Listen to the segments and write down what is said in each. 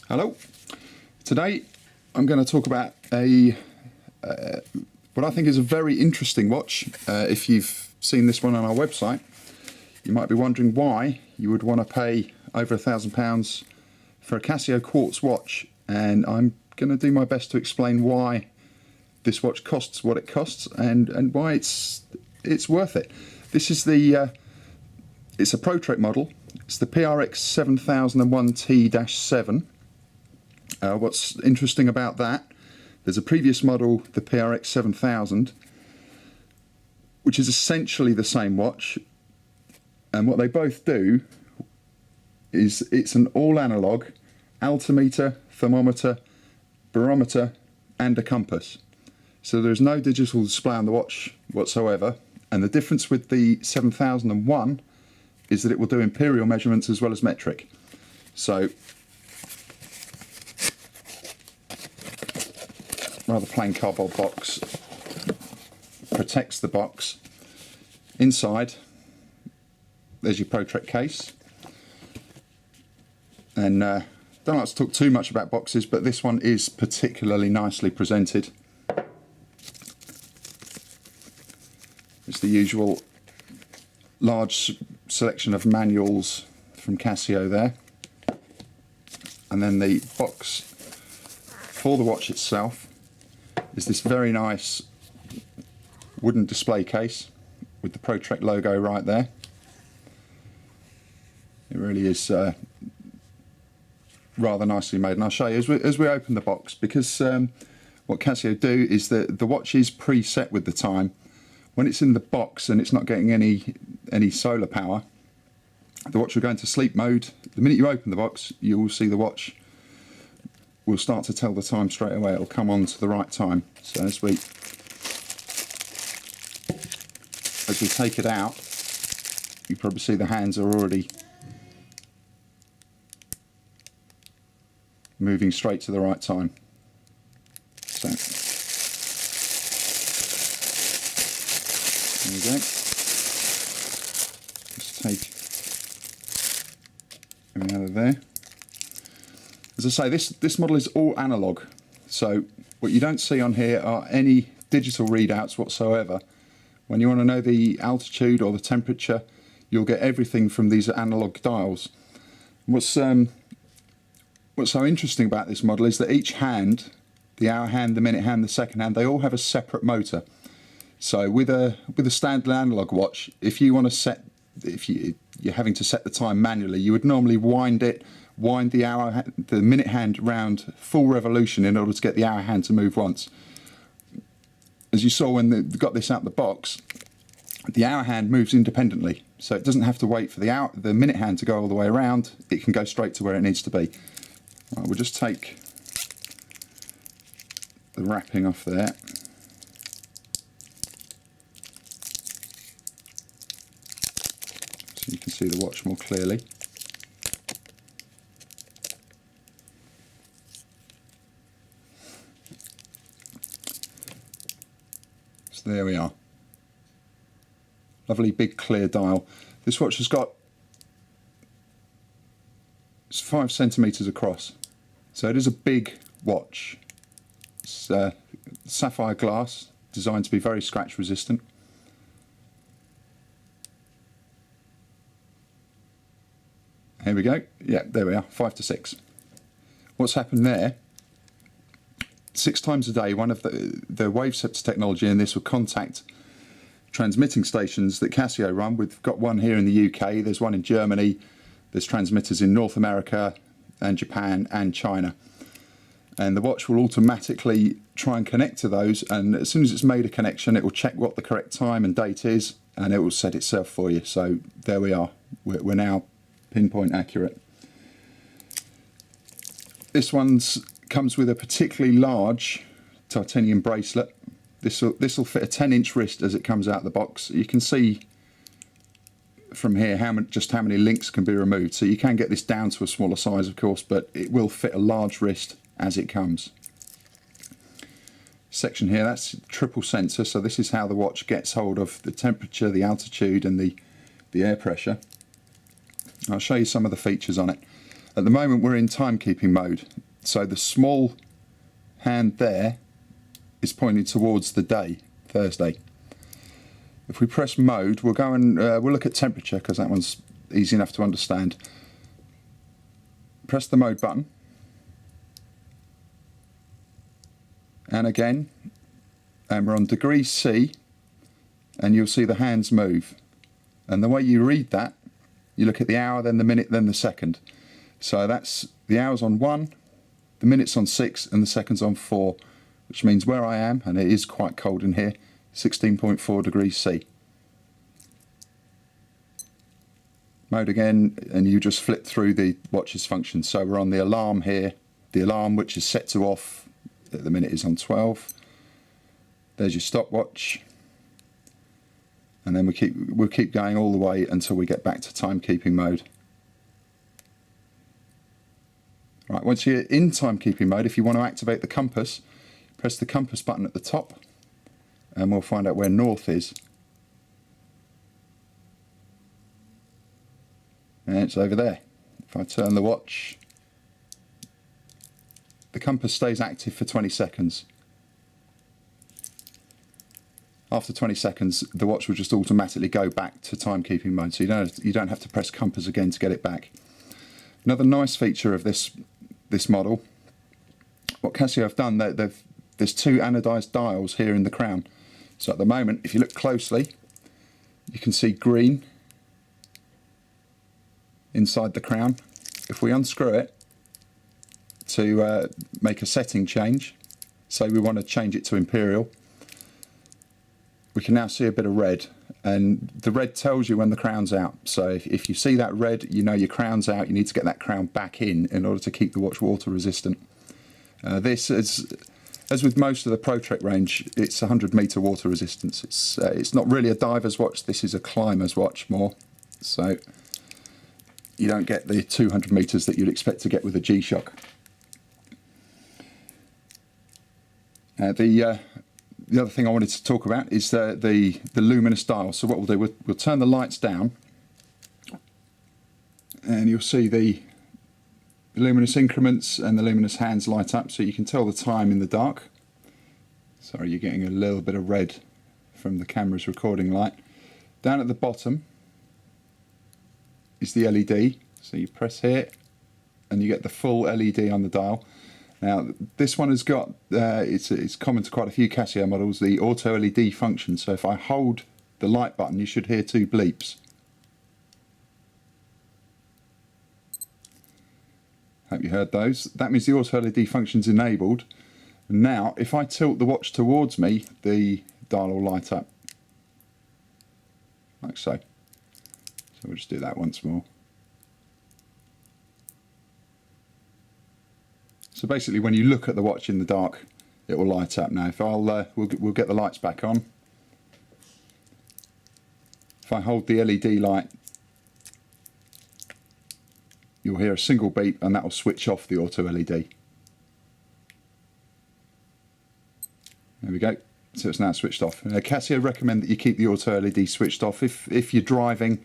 Hello. Today I'm going to talk about a what I think is a very interesting watch. If you've seen this one on our website, you might be wondering why you would want to pay over £1,000 for a Casio quartz watch, and I'm going to do my best to explain why this watch costs what it costs and why it's worth it. This is the it's a Pro Trek model. It's the PRX-7001T-7. What's interesting about that, there's a previous model, the PRX-7000, which is essentially the same watch, and what they both do is it's an all analog altimeter, thermometer, barometer and a compass. So there's no digital display on the watch whatsoever, and the difference with the 7001 is that it will do imperial measurements as well as metric. So rather plain cardboard box protects the box. Inside there's your Pro Trek case, and don't like to talk too much about boxes, but this one is particularly nicely presented. It's the usual large selection of manuals from Casio there, and then the box for the watch itself is this very nice wooden display case with the Pro Trek logo right there. It really is rather nicely made, and I'll show you as we open the box, because what Casio do is that the watch is preset with the time. When it's in the box and it's not getting any solar power, the watch will go into sleep mode. The minute you open the box, you will see the watch will start to tell the time straight away. It'll come on to the right time. So as we take it out, you probably see the hands are already moving straight to the right time. So there we go. Just take everything out of there. As I say, this model is all analog, so what you don't see on here are any digital readouts whatsoever. When you want to know the altitude or the temperature, you'll get everything from these analog dials. What's so interesting about this model is that each hand, the hour hand, the minute hand, the second hand, they all have a separate motor. So with a standard analog watch, if you want to set, you're having to set the time manually, you would normally wind the minute hand round full revolution in order to get the hour hand to move once. As you saw when they got this out the box, the hour hand moves independently, so it doesn't have to wait for the minute hand to go all the way around. It can go straight to where it needs to be. Right, we'll just take the wrapping off there. So you can see the watch more clearly. So there we are. Lovely big clear dial. This watch has got, it's 5 centimeters across, so it is a big watch. It's sapphire glass, designed to be very scratch resistant. Here we go. Yeah, there we are, 5 to 6. What's happened there? 6 times a day, one of the waveceptor technology in this will contact transmitting stations that Casio run. We've got one here in the UK, there's one in Germany, there's transmitters in North America and Japan and China. And the watch will automatically try and connect to those, and as soon as it's made a connection, it will check what the correct time and date is, and it will set itself for you. So there we are, we're now pinpoint accurate. This one's comes with a particularly large titanium bracelet. This will fit a 10-inch wrist as it comes out of the box. You can see from here just how many links can be removed. So you can get this down to a smaller size, of course, but it will fit a large wrist as it comes. Section here, that's triple sensor, so this is how the watch gets hold of the temperature, the altitude and the air pressure. I'll show you some of the features on it. At the moment we're in timekeeping mode, so the small hand there is pointing towards the day, Thursday. If we press mode, we'll go and we'll look at temperature, because that one's easy enough to understand. Press the mode button, and again, and we're on degrees C, and you'll see the hands move. And the way you read that, you look at the hour, then the minute, then the second. So that's the hour's on 1, the minute's on 6, and the second's on 4, which means where I am, and it is quite cold in here, 16.4 degrees C. Mode again, and you just flip through the watch's functions. So we're on the alarm here, the alarm which is set to off at the minute is on 12. There's your stopwatch, and then we'll keep going all the way until we get back to timekeeping mode. Right, once you're in timekeeping mode, if you want to activate the compass, press the compass button at the top, and we'll find out where north is. And it's over there. If I turn the watch, the compass stays active for 20 seconds. After 20 seconds, the watch will just automatically go back to timekeeping mode, so you don't have to press compass again to get it back. Another nice feature of this model, what Casio have done, there's two anodized dials here in the crown. So at the moment, if you look closely, you can see green inside the crown. If we unscrew it to make a setting change, say we want to change it to Imperial, we can now see a bit of red, and the red tells you when the crown's out. So if you see that red, you know your crown's out. You need to get that crown back in order to keep the watch water resistant. This is, as with most of the Pro Trek range, it's 100-meter water resistance. It's not really a diver's watch. This is a climber's watch more. So you don't get the 200 meters that you'd expect to get with a G-Shock. The other thing I wanted to talk about is the luminous dial. So what we'll do, we'll turn the lights down, and you'll see the luminous increments and the luminous hands light up, so you can tell the time in the dark. Sorry, you're getting a little bit of red from the camera's recording light. Down at the bottom is the LED. So you press here and you get the full LED on the dial. Now this one has got, it's common to quite a few Casio models, the auto LED function. So if I hold the light button, you should hear two bleeps. Hope you heard those. That means the auto LED function's enabled. Now if I tilt the watch towards me, the dial will light up. Like so. So we'll just do that once more. So basically when you look at the watch in the dark, it will light up. Now if we'll get the lights back on. If I hold the LED light, you'll hear a single beep, and that will switch off the auto LED. There we go. So it's now switched off. Casio recommend that you keep the auto LED switched off if you're driving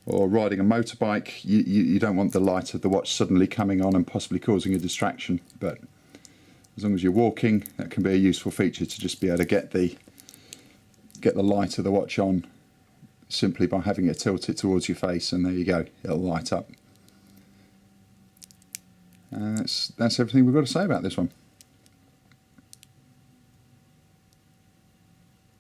or riding a motorbike. You don't want the light of the watch suddenly coming on and possibly causing a distraction. But as long as you're walking, that can be a useful feature, to just be able to get the light of the watch on simply by having it tilted towards your face, and there you go, it'll light up. That's everything we've got to say about this one.